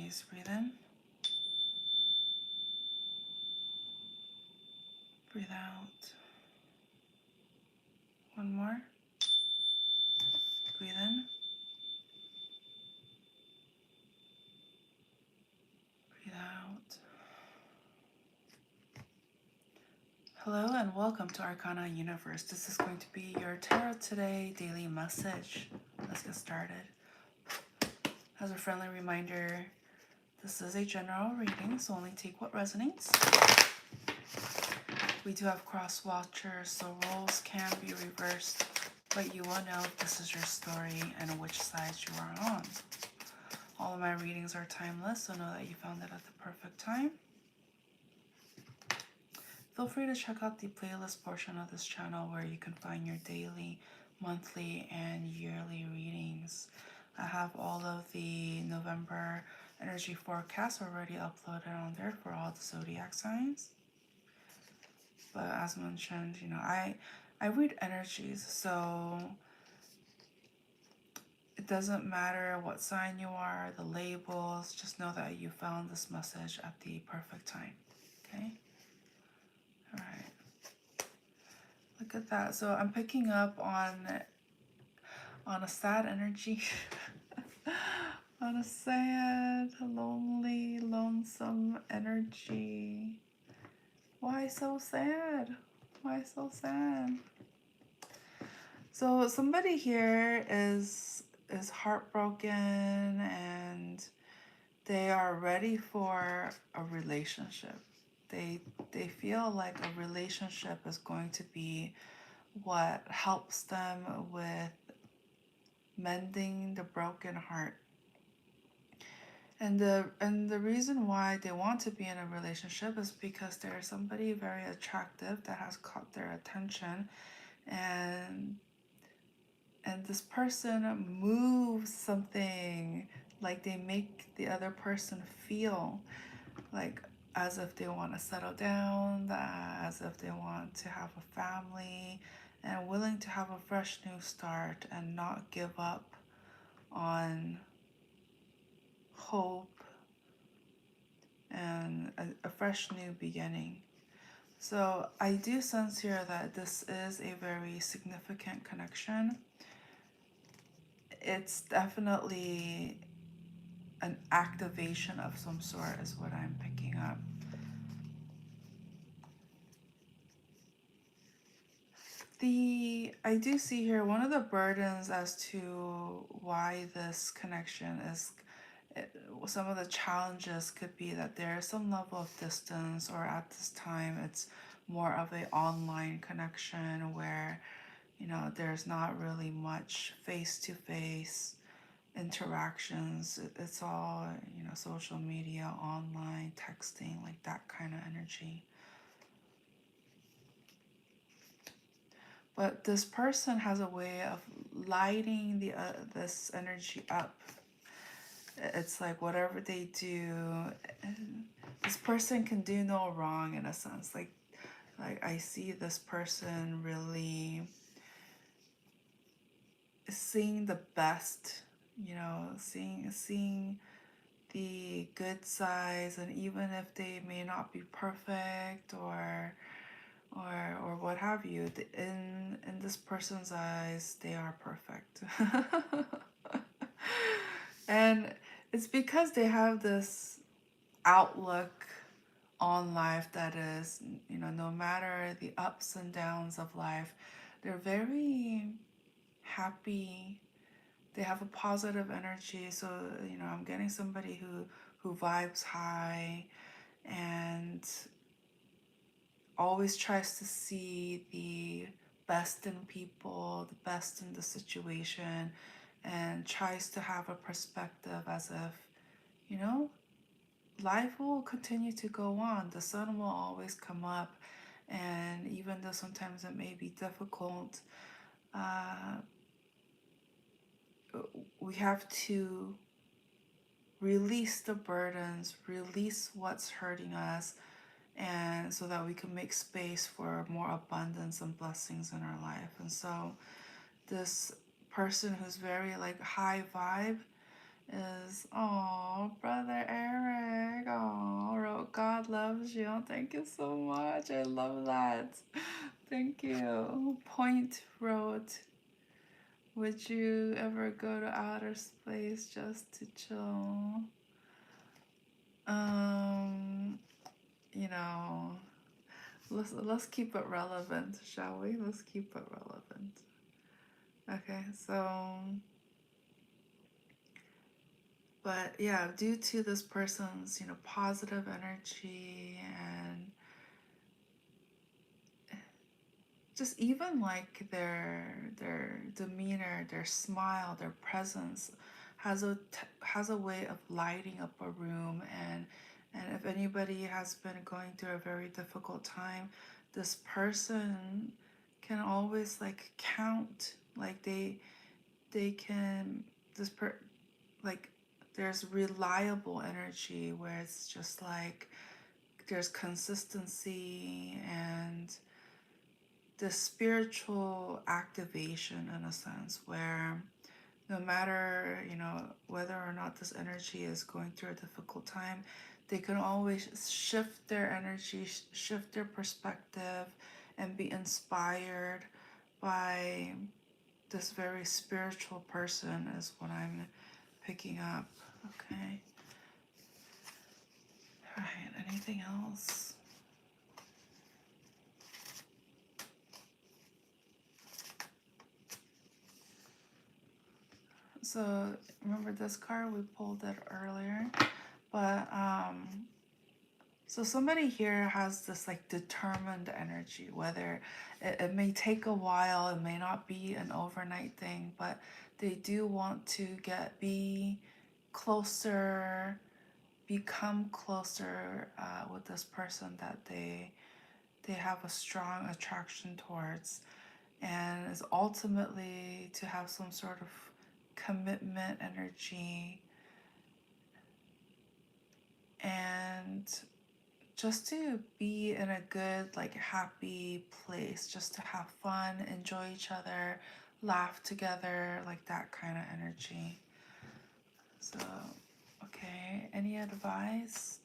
Please breathe in. Breathe out. One more. Breathe in. Breathe out. Hello and welcome to ArcanaUniverse. This is going to be your Tarot Today daily message. Let's get started. As a friendly reminder, this is a general reading, so only take what resonates. We do have cross watchers, so roles can be reversed, but you will know if this is your story and which side you are on. All of my readings are timeless, so know that you found it at the perfect time. Feel free to check out the playlist portion of this channel where you can find your daily, monthly, and yearly readings. I have all of the November energy forecasts already uploaded on there for all the zodiac signs. But as mentioned, I read energies, so it doesn't matter what sign you are, the labels, just know that you found this message at the perfect time, okay? All right. Look at that. So I'm picking up on a sad energy, on a sad, lonely, lonesome energy. Why so sad? Why so sad? So somebody here is heartbroken and they are ready for a relationship. They feel like a relationship is going to be what helps them with mending the broken heart. And the reason why they want to be in a relationship is because there's somebody very attractive that has caught their attention, and this person moves something, like they make the other person feel like as if they want to settle down, as if they want to have a family, and willing to have a fresh new start and not give up on hope and a fresh new beginning. So I do sense here that this is a very significant connection. It's definitely an activation of some sort is what I'm picking up. I do see here one of the burdens as to why this connection is, some of the challenges could be that there is some level of distance, or at this time it's more of an online connection where there's not really much face-to-face interactions. It's all social media, online, texting, like that kind of energy. But this person has a way of lighting this energy up. It's like whatever they do, this person can do no wrong in a sense. Like I see this person really seeing the best, seeing the good sides, and even if they may not be perfect or what have you, in this person's eyes, they are perfect. And it's because they have this outlook on life that is, no matter the ups and downs of life, they're very happy. They have a positive energy. So, I'm getting somebody who vibes high and always tries to see the best in people, the best in the situation, and tries to have a perspective as if, life will continue to go on. The sun will always come up, and even though sometimes it may be difficult, we have to release the burdens, release what's hurting us, and so that we can make space for more abundance and blessings in our life. And so this person who's very like high vibe is, oh, Brother Eric, oh, wrote, God loves you. Oh, thank you so much. I love that. Thank you. Point wrote, would you ever go to outer space just to chill? You know, let's keep it relevant, shall we? Let's keep it relevant. Okay, so, but yeah, due to this person's, positive energy and just even like their demeanor, their smile, their presence has a way of lighting up a room. And if anybody has been going through a very difficult time, this person can always like count, like they can this per like there's reliable energy where it's just like there's consistency and the spiritual activation in a sense where no matter whether or not this energy is going through a difficult time, they can always shift their energy, shift their perspective, and be inspired by this very spiritual person is what I'm picking up. Okay. All right, anything else? So remember this card, we pulled it earlier, but so somebody here has this like determined energy, whether it may take a while, it may not be an overnight thing, but they do want to be closer, become closer with this person that they have a strong attraction towards, and is ultimately to have some sort of commitment energy and just to be in a good, like, happy place, just to have fun, enjoy each other, laugh together, like that kind of energy. So, okay, any advice?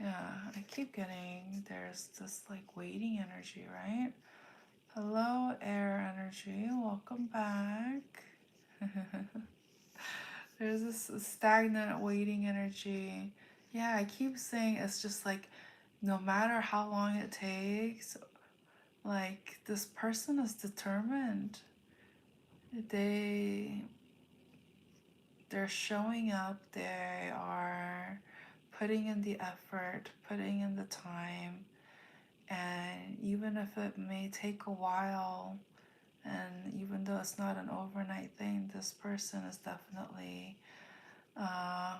Yeah, I keep getting there's this like waiting energy, right? Hello, air energy, welcome back. There's this stagnant waiting energy. Yeah, I keep saying it's just like no matter how long it takes, like this person is determined. They they're showing up, they are putting in the effort, putting in the time, and even if it may take a while, and even though it's not an overnight thing, this person is definitely uh,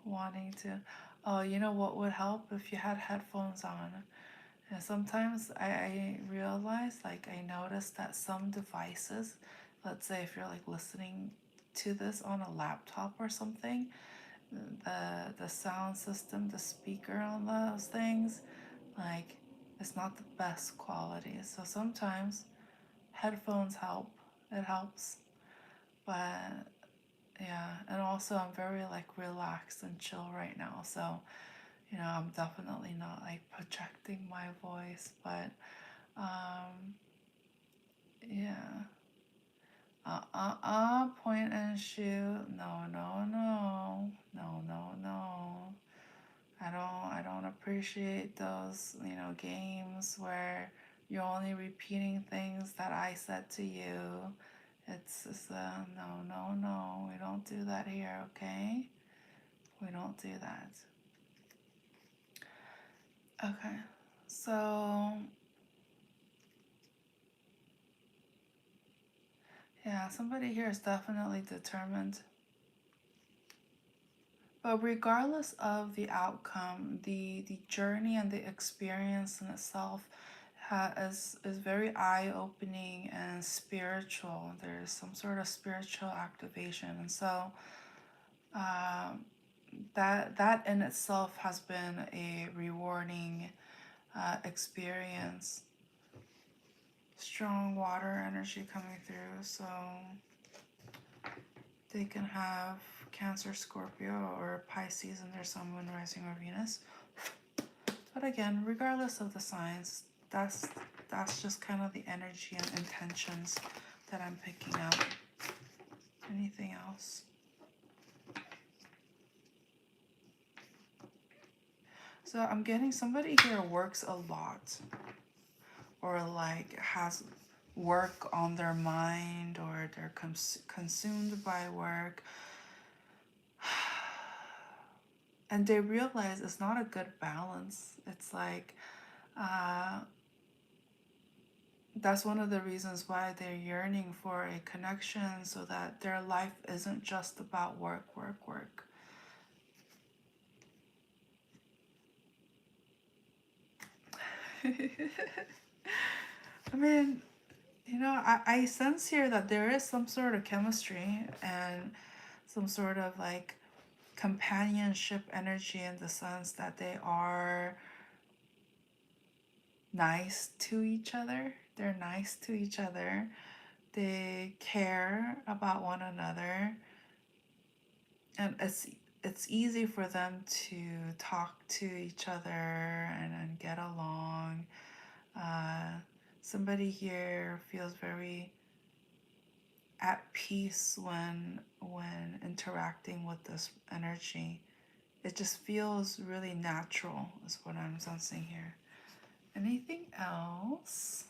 wanting to. Oh, you know what would help if you had headphones on? And sometimes I realize, like, I notice that some devices, let's say if you're like listening to this on a laptop or something, the sound system, the speaker on those things, like, it's not the best quality. So sometimes headphones help. It helps. But yeah, and also I'm very like relaxed and chill right now. So, I'm definitely not like projecting my voice, but yeah. Point and shoot. No, no, no. No, no, no. I don't appreciate those, games where you're only repeating things that I said to you. It's no, no, no. We don't do that here, okay? We don't do that. Okay. So, yeah, somebody here is definitely determined. But regardless of the outcome, the journey and the experience in itself is very eye-opening and spiritual. There's some sort of spiritual activation, and so that in itself has been a rewarding experience. strong water energy coming through. So they can have Cancer, Scorpio, or Pisces in their Sun, Moon, Rising, or Venus. But again, regardless of the signs, that's just kind of the energy and intentions that I'm picking up. Anything else? So I'm getting somebody here works a lot, or like has work on their mind, or they're consumed by work. And they realize it's not a good balance. It's like, that's one of the reasons why they're yearning for a connection, so that their life isn't just about work, work, work. I mean, you know, I sense here that there is some sort of chemistry and some sort of like companionship energy, in the sense that they are nice to each other. They're nice to each other. They care about one another. And it's easy for them to talk to each other and get along. Somebody here feels very at peace when interacting with this energy. It just feels really natural, is what I'm sensing here. Anything else?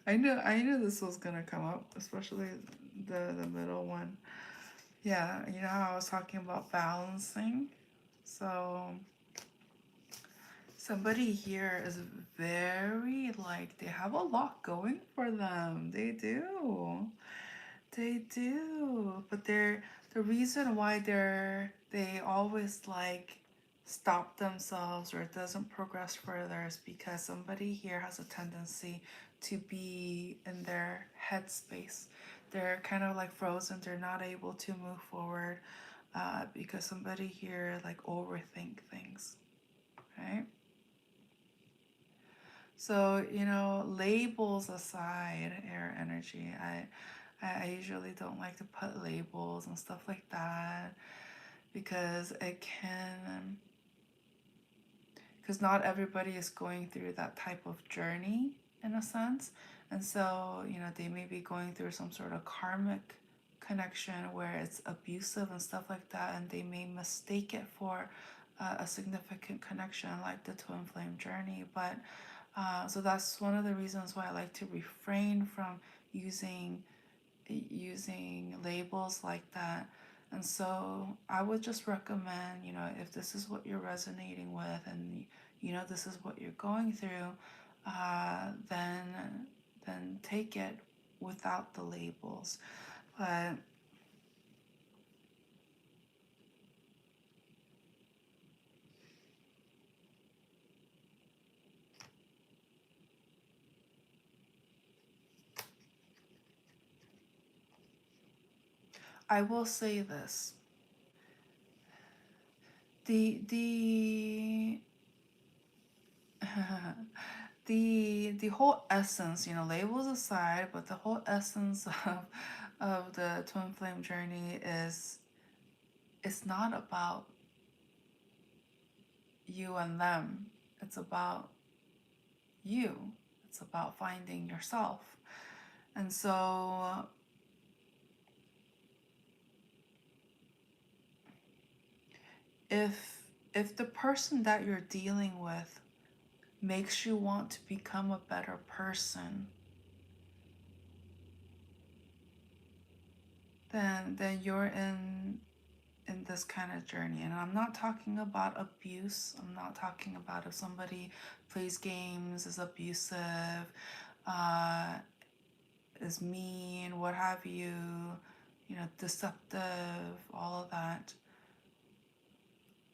I knew this was gonna come up, especially the middle one. Yeah, you know how I was talking about balancing? So somebody here is very like, they have a lot going for them. They do. They do. But the reason why they always like stop themselves, or it doesn't progress further, is because somebody here has a tendency to be in their headspace. They're kind of like frozen. They're not able to move forward, because somebody here like overthink things, right? So, you know, labels aside, air energy, I usually don't like to put labels and stuff like that, because because not everybody is going through that type of journey, in a sense. And so, you know, they may be going through some sort of karmic connection where it's abusive and stuff like that, and they may mistake it for a significant connection, like the twin flame journey. But so that's one of the reasons why I like to refrain from using labels like that. And so I would just recommend, you know, if this is what you're resonating with, and you know this is what you're going through, then take it without the labels. But I will say this: the the whole essence, you know, labels aside, but the whole essence of the twin flame journey is, it's not about you and them. It's about you. It's about finding yourself. And so if the person that you're dealing with makes you want to become a better person, then you're in this kind of journey. And I'm not talking about abuse. I'm not talking about if somebody plays games, is abusive, uh, is mean, what have you, you know, deceptive, all of that.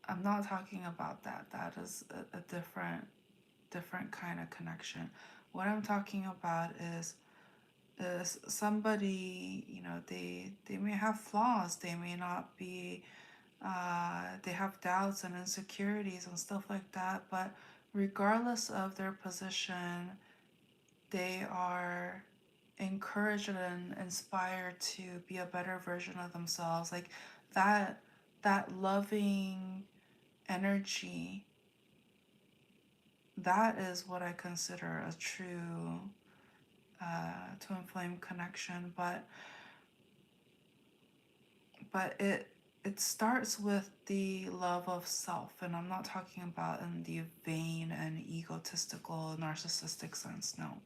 I'm not talking about that. That is a different kind of connection. What I'm talking about is somebody, you know, they may have flaws. They may not be They have doubts and insecurities and stuff like that, but regardless of their position, they are encouraged and inspired to be a better version of themselves. Like that that loving energy, that is what I consider a true twin flame connection. But it starts with the love of self, and I'm not talking about in the vain and egotistical narcissistic sense. No,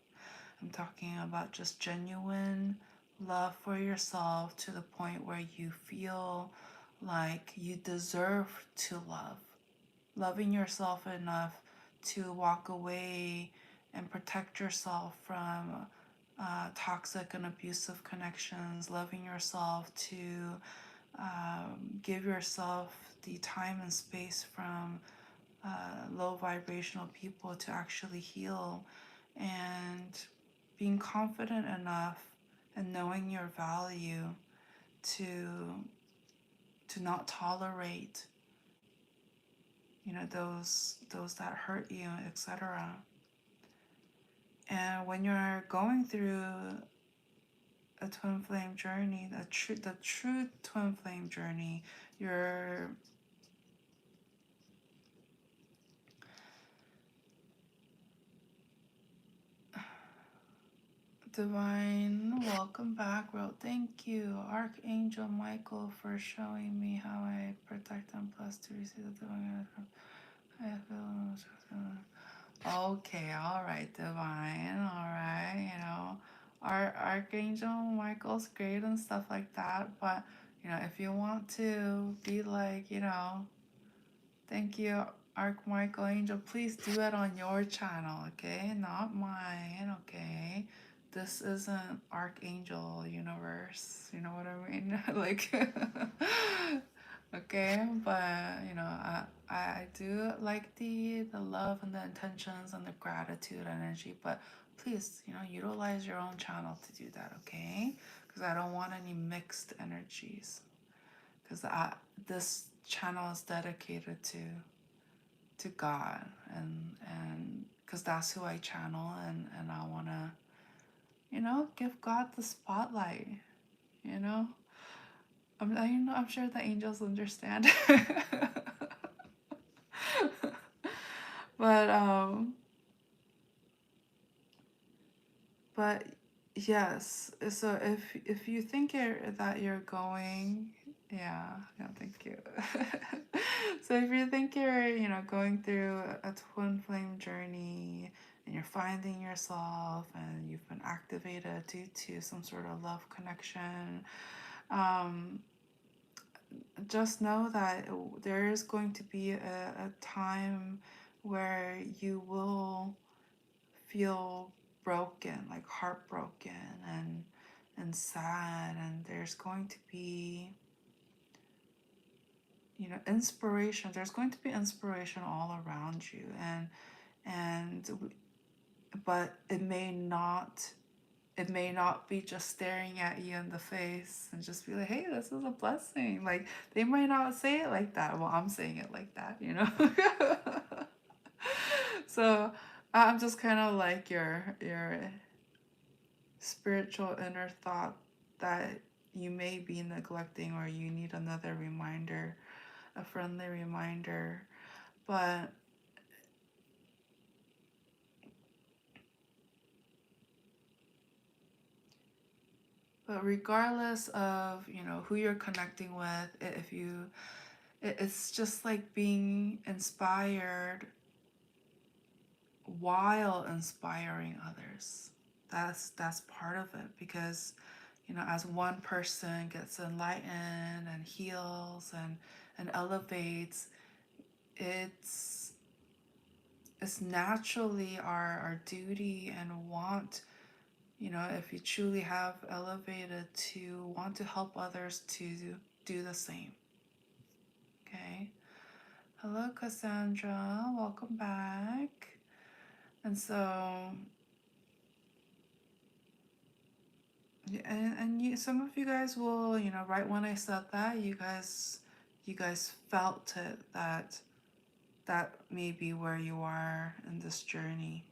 I'm talking about just genuine love for yourself to the point where you feel like you deserve to love. Loving yourself enough to walk away and protect yourself from toxic and abusive connections. Loving yourself to give yourself the time and space from low vibrational people to actually heal, and being confident enough and knowing your value to not tolerate, those that hurt you, etc. And when you're going through a twin flame journey, the true twin flame journey, you're Divine, welcome back, bro. Thank you, Archangel Michael, for showing me how I protect them. Plus to receive the divine. I feel. Okay, all right, Divine, all right. Our Archangel Michael's great and stuff like that. But if you want to be like, thank you, Archmichael Angel. Please do it on your channel, okay? Not mine, okay? This isn't Archangel Universe, you know what I mean? Like, okay, but I do like the love and the intentions and the gratitude energy, but please, utilize your own channel to do that, okay? Because I don't want any mixed energies. Because this channel is dedicated to God, and because that's who I channel, and I want to give God the spotlight. you know I'm sure the angels understand. but but yes, so if you think that you're going, yeah, thank you. So if you think you're going through a twin flame journey, and you're finding yourself, and you've been activated due to some sort of love connection, um, just know that there is going to be a time where you will feel broken, like heartbroken and sad, and there's going to be inspiration. There's going to be inspiration all around you, and but it may not be just staring at you in the face and just be like, hey, this is a blessing. Like, they might not say it like that. Well, I'm saying it like that. So I'm just kind of like your spiritual inner thought that you may be neglecting, or you need another reminder, a friendly reminder. But regardless of who you're connecting with, it's just like being inspired while inspiring others. That's part of it, because as one person gets enlightened and heals and elevates, it's naturally our duty and want, if you truly have elevated, to want to help others to do the same. Okay. Hello, Cassandra. Welcome back. And so, and some of you guys will, right when I said that, you guys, you guys felt it, that may be where you are in this journey.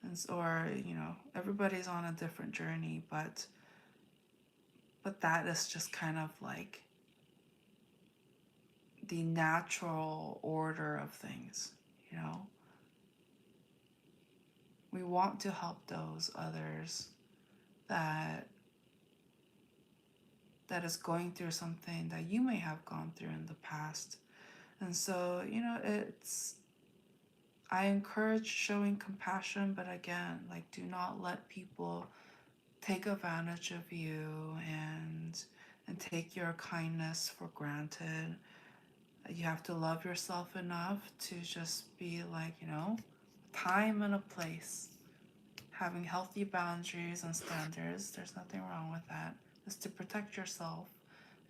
And, or, you know, everybody's on a different journey, but that is just kind of like the natural order of things, you know. We want to help those others that is going through something that you may have gone through in the past. And so, you know, I encourage showing compassion, but again, like, do not let people take advantage of you and take your kindness for granted. You have to love yourself enough to just be like, you know, time and a place. Having healthy boundaries and standards, there's nothing wrong with that. It's to protect yourself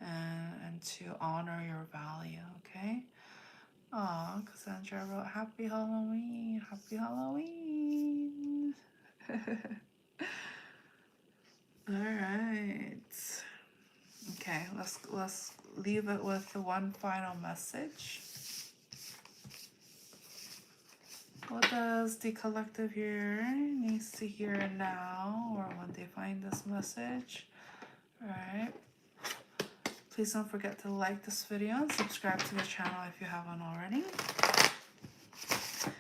and to honor your value, okay? Aw, Cassandra wrote, Happy Halloween, Happy Halloween. All right. Okay, let's leave it with the one final message. What does the collective here needs to hear now or when they find this message? All right. Please don't forget to like this video and subscribe to the channel if you haven't already.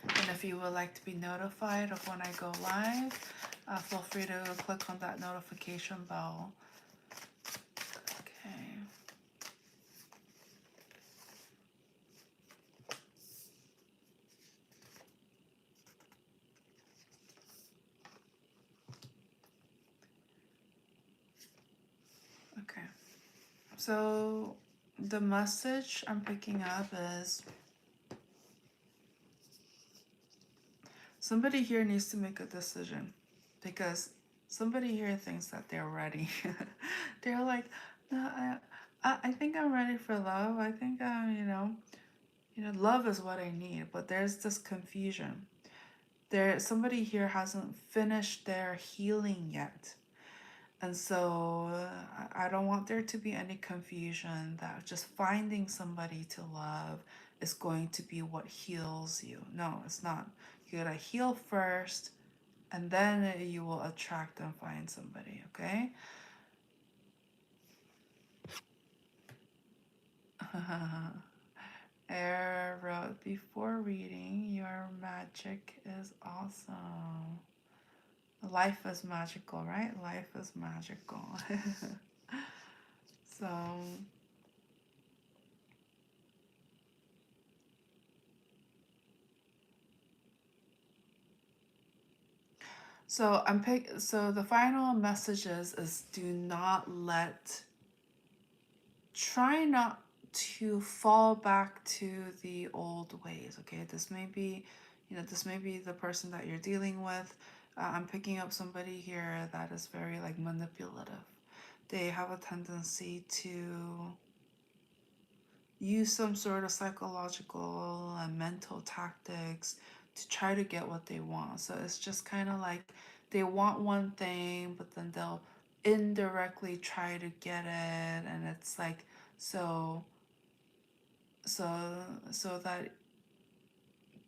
And if you would like to be notified of when I go live, feel free to click on that notification bell. Okay. Okay. So the message I'm picking up is somebody here needs to make a decision, because somebody here thinks that they're ready. They're like, no, I think I'm ready for love. I think I'm, you know, love is what I need. But there's this confusion. Somebody here hasn't finished their healing yet. And so I don't want there to be any confusion that just finding somebody to love is going to be what heals you. No, it's not. You gotta heal first, and then you will attract and find somebody, okay? Air wrote, before reading, your magic is awesome. Life is magical, right? Life is magical. So so the final message is do not try not to fall back to the old ways, okay? This may be, this may be the person that you're dealing with. I'm picking up somebody here that is very like manipulative. They have a tendency to use some sort of psychological and mental tactics to try to get what they want. So it's just kind of like they want one thing, but then they'll indirectly try to get it, and it's like so so so that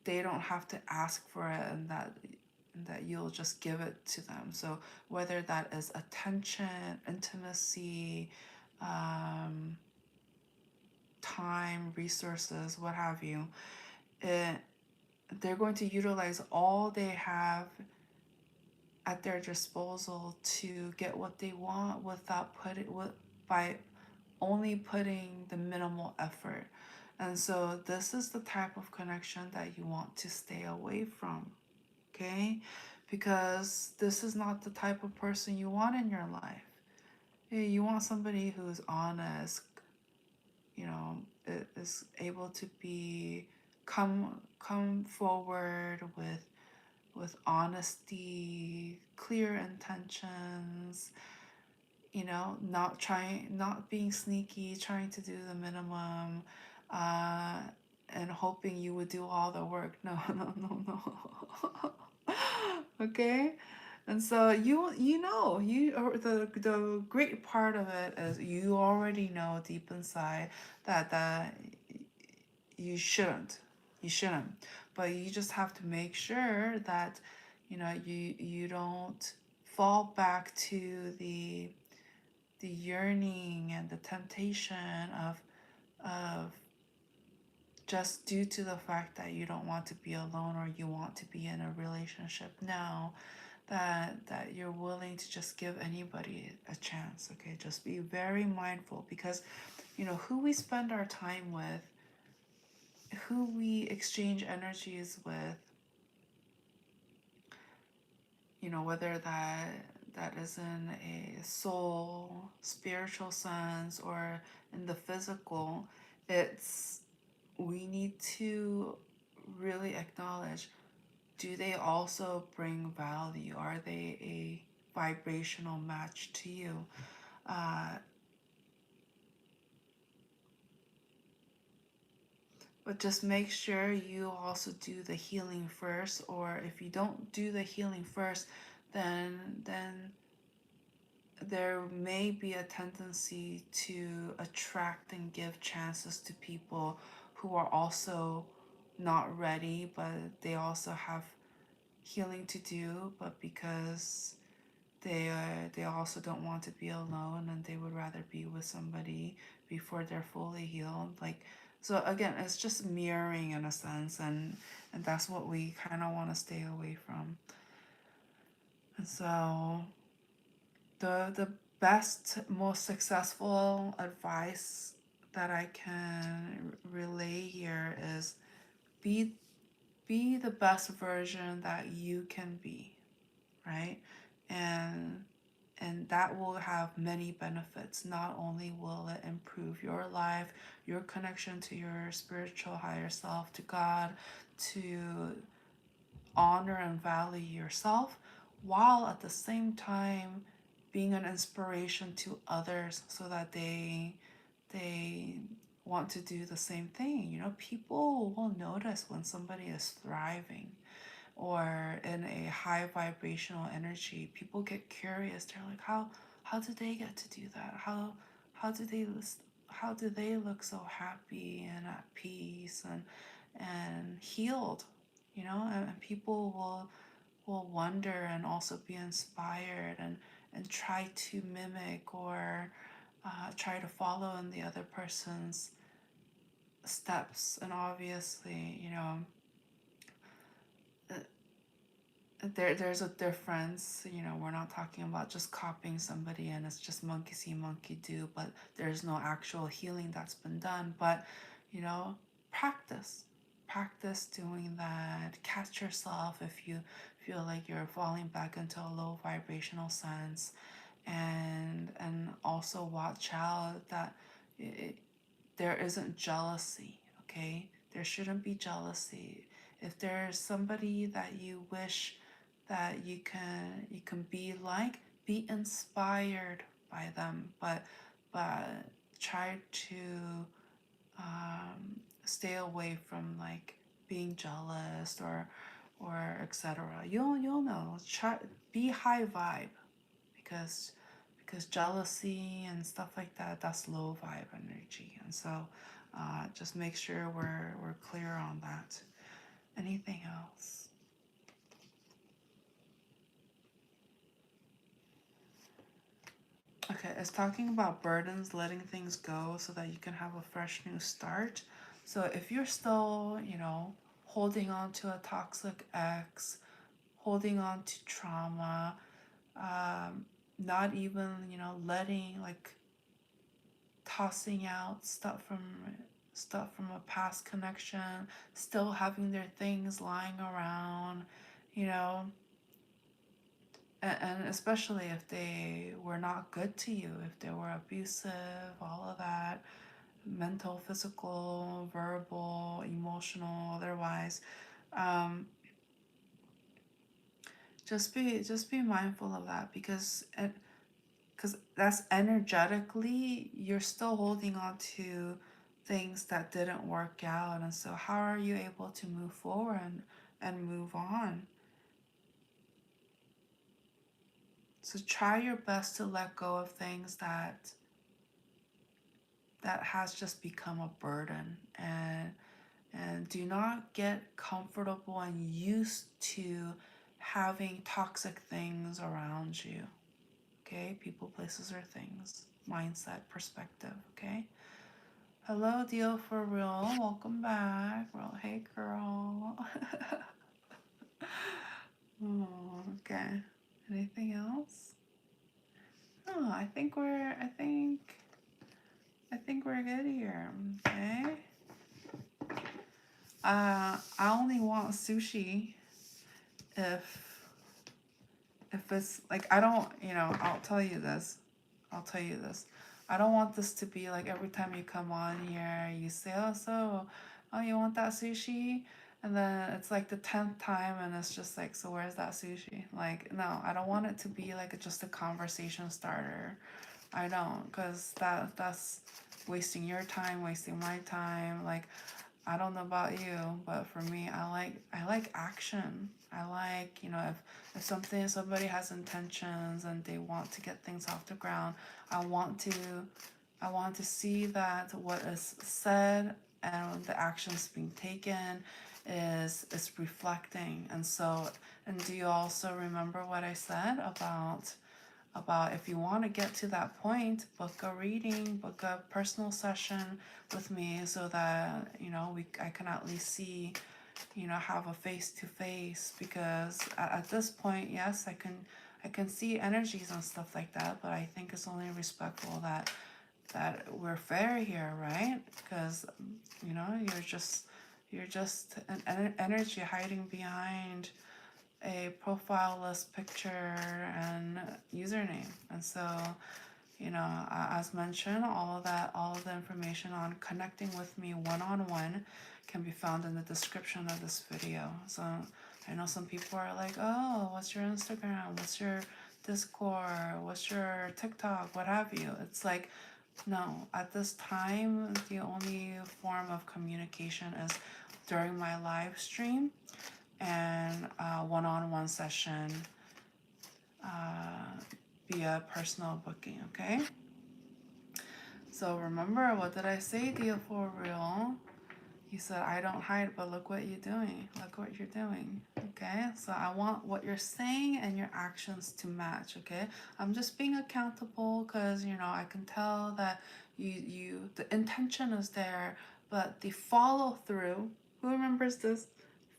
they don't have to ask for it, and that you'll just give it to them. So whether that is attention, intimacy, time, resources, what have you, they're going to utilize all they have at their disposal to get what they want by only putting the minimal effort. And so this is the type of connection that you want to stay away from, okay? Because this is not the type of person you want in your life. You want somebody who's honest, is able to come forward with honesty, clear intentions, not being sneaky, trying to do the minimum, uh, and hoping you would do all the work. No, no, no, no. Okay? And so the great part of it is you already know deep inside that you shouldn't. You shouldn't. But you just have to make sure that you don't fall back to the yearning and the temptation of just due to the fact that you don't want to be alone or you want to be in a relationship now, that you're willing to just give anybody a chance. Okay, just be very mindful, because who we spend our time with, who we exchange energies with, whether that is in a soul spiritual sense or in the physical, it's we need to really acknowledge, do they also bring value? Are they a vibrational match to you? uh, but just make sure you also do the healing first, or if you don't do the healing first, then there may be a tendency to attract and give chances to people who are also not ready, but they also have healing to do, but because they also don't want to be alone and they would rather be with somebody before they're fully healed. Like, so again, it's just mirroring in a sense, and that's what we kind of want to stay away from. And so the best, most successful advice that I can relay here is be be the best version that you can be, right? and and that will have many benefits. Not only will it improve your life, your connection to your spiritual higher self, to God, to honor and value yourself, while at the same time being an inspiration to others so that they want to do the same thing. People will notice when somebody is thriving or in a high vibrational energy. People get curious. They're like, how do they get to do that? How do they how do they look so happy and at peace and healed? And people will wonder and also be inspired and try to mimic or try to follow in the other person's steps. And obviously, there's a difference. We're not talking about just copying somebody and it's just monkey see monkey do, but there's no actual healing that's been done. But you know practice doing that. Catch yourself if you feel like you're falling back into a low vibrational sense, and also watch out that it, there isn't jealousy. Okay, there shouldn't be jealousy. If there's somebody that you wish that you can be like, be inspired by them, but try to stay away from like being jealous or etc. You'll know. Try be high vibe, because jealousy and stuff like that, that's low vibe energy. And so just make sure we're clear on that. Anything else? Okay, it's talking about burdens, letting things go so that you can have a fresh new start. So if you're still, holding on to a toxic ex, holding on to trauma, not even, letting, like, tossing out stuff from a past connection, still having their things lying around, you know, and especially if they were not good to you, if they were abusive, all of that, mental, physical, verbal, emotional, otherwise, um, just be mindful of that, because that's energetically you're still holding on to things that didn't work out. And so how are you able to move forward and move on? So try your best to let go of things that has just become a burden, and do not get comfortable and used to having toxic things around you. Okay, people, places, or things, mindset, perspective. Okay. Hello, Deal for Real. Welcome back. Well, hey, girl. Oh, okay. Anything else? Oh, I think we're good here. Okay. I only want sushi if it's like, I don't, I'll tell you this. I don't want this to be like every time you come on here, you say, oh, you want that sushi? And then it's like the 10th time and it's just like, so where's that sushi? Like, no, I don't want it to be like just a conversation starter. I don't, because that's wasting your time, wasting my time. Like, I don't know about you, but for me, I like action. I like, if somebody has intentions and they want to get things off the ground, I want to see that what is said and the actions being taken is reflecting. And do you also remember what I said about if you want to get to that point, book a reading, book a personal session with me, so that I can at least see, have a face to face, because at this point, yes, I can see energies and stuff like that, but I think it's only respectful that we're fair here, right? Because you're just an energy hiding behind a profileless picture and username. And so, as mentioned, all of the information on connecting with me one-on-one can be found in the description of this video. So I know some people are like, oh, what's your Instagram? What's your Discord? What's your TikTok? What have you? It's like, no, at this time, the only form of communication is during my live stream and one-on-one session via personal booking, okay? So remember, what did I say, Deal for Real? You said, I don't hide, but look what you're doing. Look what you're doing, okay? So I want what you're saying and your actions to match, okay? I'm just being accountable because, I can tell that the intention is there, but the follow through, who remembers this?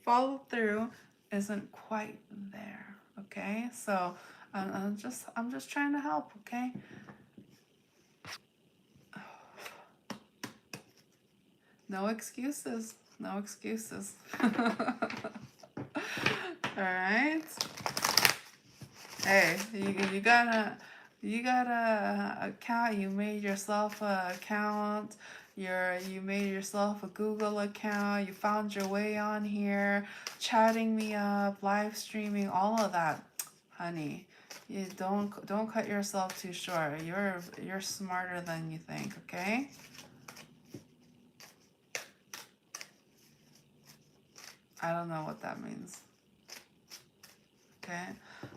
Follow through isn't quite there, okay? So I'm just trying to help, okay? No excuses. No excuses. All right. Hey, you got a account. You made yourself a account. You made yourself a Google account. You found your way on here, chatting me up, live streaming, all of that, honey. You don't cut yourself too short. You're smarter than you think. Okay. I don't know what that means. Okay,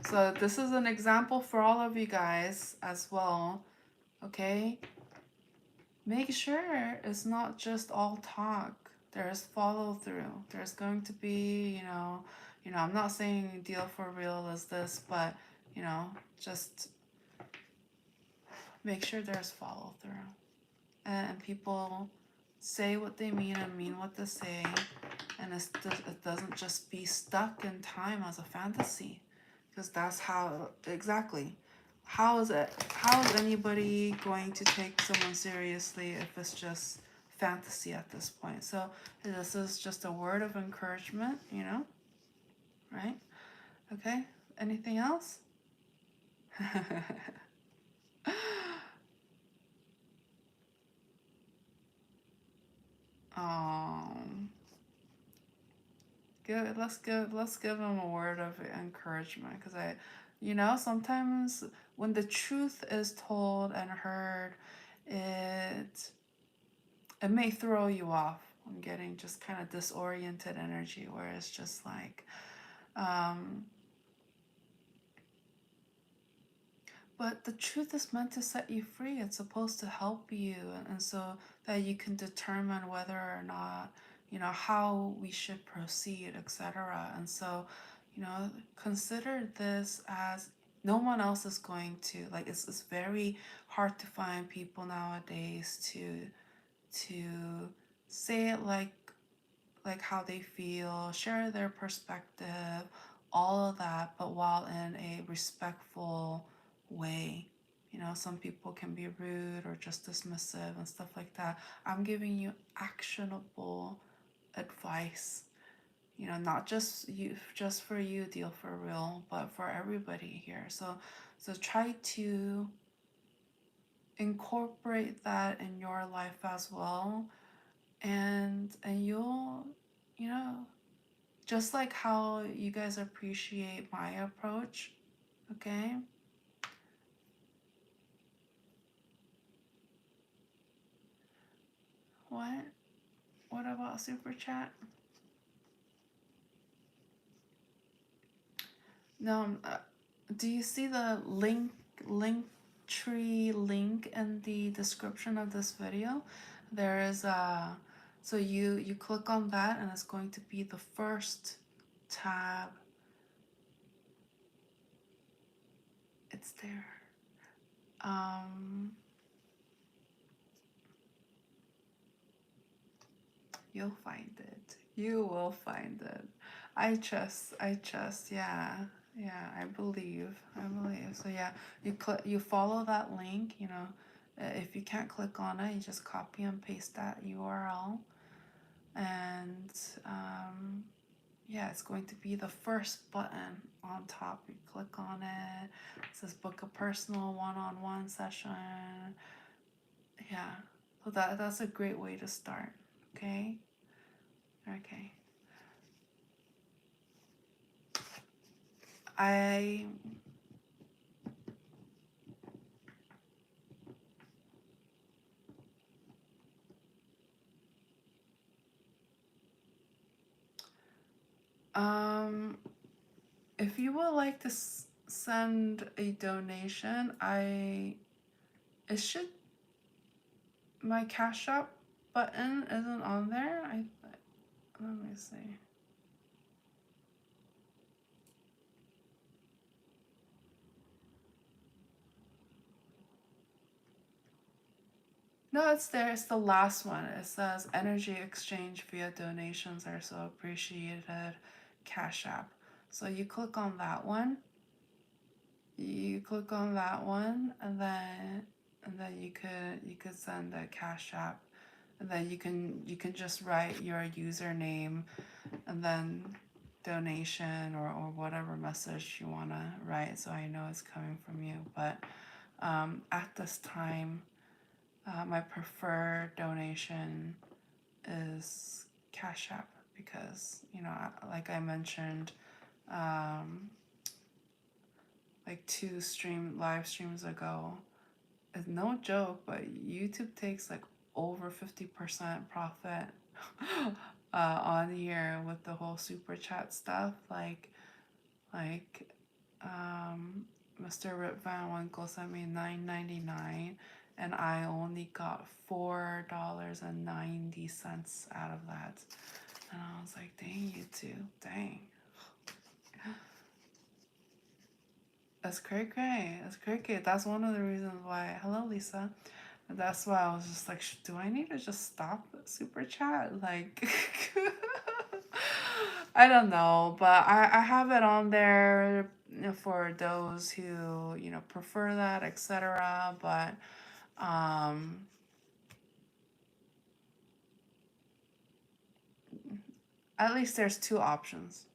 so this is an example for all of you guys as well. Okay, make sure it's not just all talk. There's follow through. There's going to be, I'm not saying Deal for Real is this, but just make sure there's follow through, and people say what they mean and mean what they say, and it doesn't just be stuck in time as a fantasy, because that's how exactly. How is anybody going to take someone seriously if it's just fantasy at this point? So this is just a word of encouragement, right? Okay. Anything else? um Good. Let's give them a word of encouragement, because sometimes when the truth is told and heard, it may throw you off. I'm getting just kind of disoriented energy, where it's just like, But the truth is meant to set you free. It's supposed to help you, and so that you can determine whether or not, how we should proceed, etc. And so, consider this as no one else is going to, like, it's very hard to find people nowadays to say it like how they feel, share their perspective, all of that, but while in a respectful way. Some people can be rude or just dismissive and stuff like that. I'm giving you actionable advice. Not just for you, deal for real, but for everybody here. So try to incorporate that in your life as well, and you'll, you know just like how you guys appreciate my approach. Okay. What about super chat? No. Do you see the link tree link in the description of this video? There is a So you click on that and it's going to be the first tab. It's there. You'll find it. You will find it. I trust. Yeah. Yeah, I believe. So yeah, you follow that link, if you can't click on it, you just copy and paste that URL, and yeah, it's going to be the first button on top. You click on it. It says book a personal one-on-one session. Yeah. So that's a great way to start. Okay? Okay. I If you would like to send a donation, it should my Cash App button isn't on there. Let me see. No, it's there. It's the last one. It says energy exchange via donations are so appreciated. Cash App. So you click on that one. And then you could send a Cash App, and then you can just write your username and then donation or whatever message you want to write, so I know it's coming from you. But at this time, my preferred donation is Cash App, because like I mentioned, like two live streams ago, it's no joke, but YouTube takes like over 50% profit on here with the whole super chat stuff. Like Mr. Rip Van Winkle sent me $9.99, and I only got $4.90 out of that. And I was like, dang, YouTube, dang. That's cray. That's one of the reasons why. Hello, Lisa. That's why I was just like, do I need to just stop super chat? Like, I don't know, but I have it on there, for those who prefer that, etc. But at least there's two options.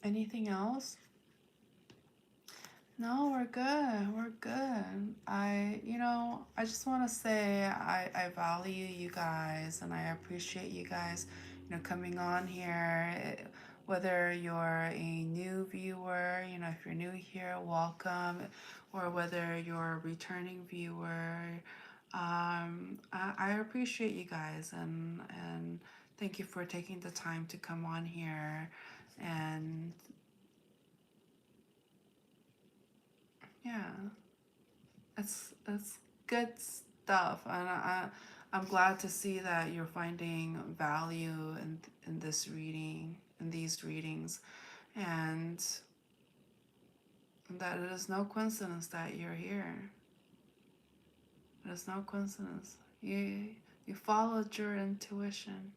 Anything else? No, we're good. I just want to say I value you guys, and I appreciate you guys, coming on here. Whether you're a new viewer, if you're new here, welcome, or whether you're a returning viewer, I appreciate you guys, and thank you for taking the time to come on here, and Yeah, it's good stuff, and I'm glad to see that you're finding value in this reading, in these readings, and that it is no coincidence that you're here. It is no coincidence. You followed your intuition.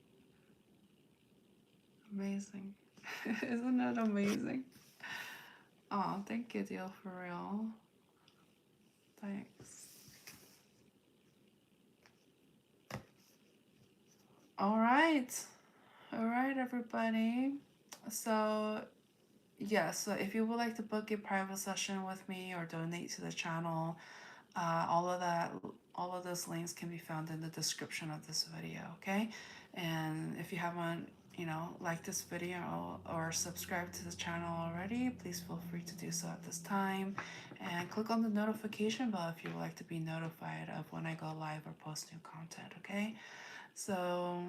Amazing. Isn't that amazing? Oh, thank you, deal, for real. Thanks. All right. All right, everybody. So, yeah, so if you would like to book a private session with me or donate to the channel, all of those links can be found in the description of this video, okay? And if you haven't, liked this video or subscribed to the channel already, please feel free to do so at this time. And click on the notification bell if you would like to be notified of when I go live or post new content, okay? So,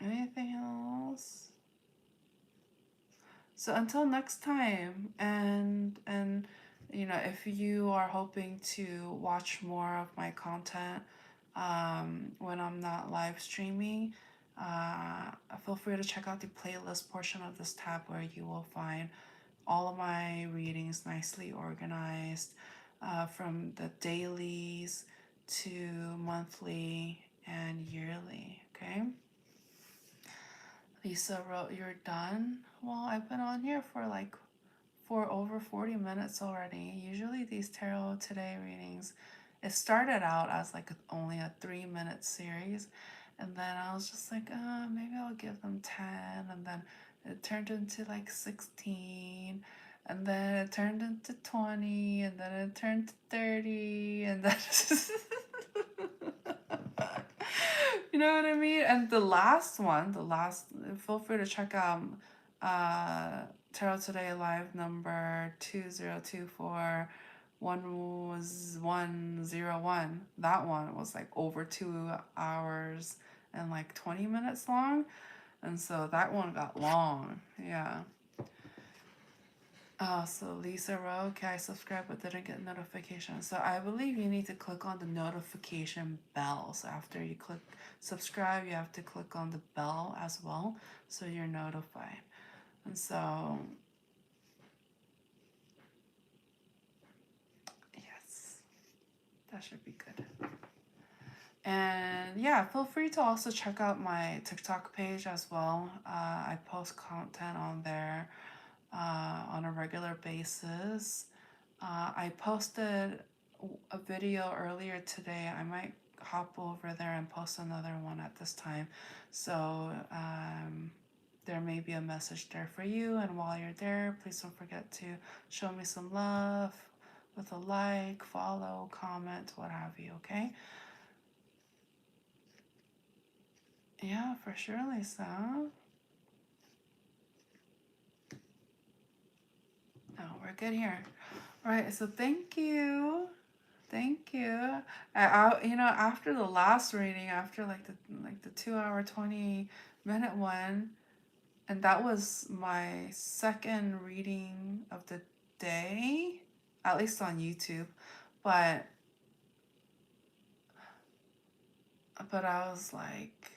anything else? So until next time, and if you are hoping to watch more of my content when I'm not live streaming, feel free to check out the playlist portion of this tab where you will find all of my readings nicely organized, from the dailies to monthly and yearly. Okay. Lisa wrote, "You're done?" Well, I've been on here for over 40 minutes already. Usually these Tarot Today readings, it started out as only a 3-minute series, and then I was just like, maybe I'll give them 10, and then it turned into 16, and then it turned into 20, and then it turned to 30, and then you know what I mean? And the last one, feel free to check out Tarot Today Live number 2024-1101. That one was over 2 hours and 20 minutes long. And so that one got long. Yeah. So Lisa wrote, okay, I subscribed but didn't get notification. So I believe you need to click on the notification bell. So after you click subscribe, you have to click on the bell as well, so you're notified. And so, yes, that should be good. And yeah, feel free to also check out my TikTok page as well. I post content on there on a regular basis. I posted a video earlier today. I might hop over there and post another one at this time. So there may be a message there for you. And while you're there, please don't forget to show me some love with a like, follow, comment, what have you, okay? Yeah, for sure, Lisa. No, we're good here. All right, so thank you. Thank you. After the last reading, after the 2 hour 20-minute one, and that was my second reading of the day, at least on YouTube. But I was like,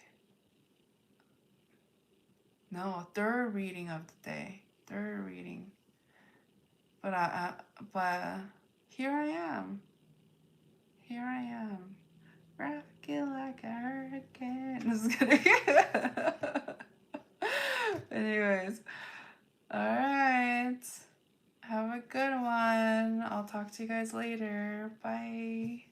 no, third reading of the day, third reading. But here I am. Here I am. Rocking like a hurricane. Just kidding. Anyways. Alright. Have a good one. I'll talk to you guys later. Bye.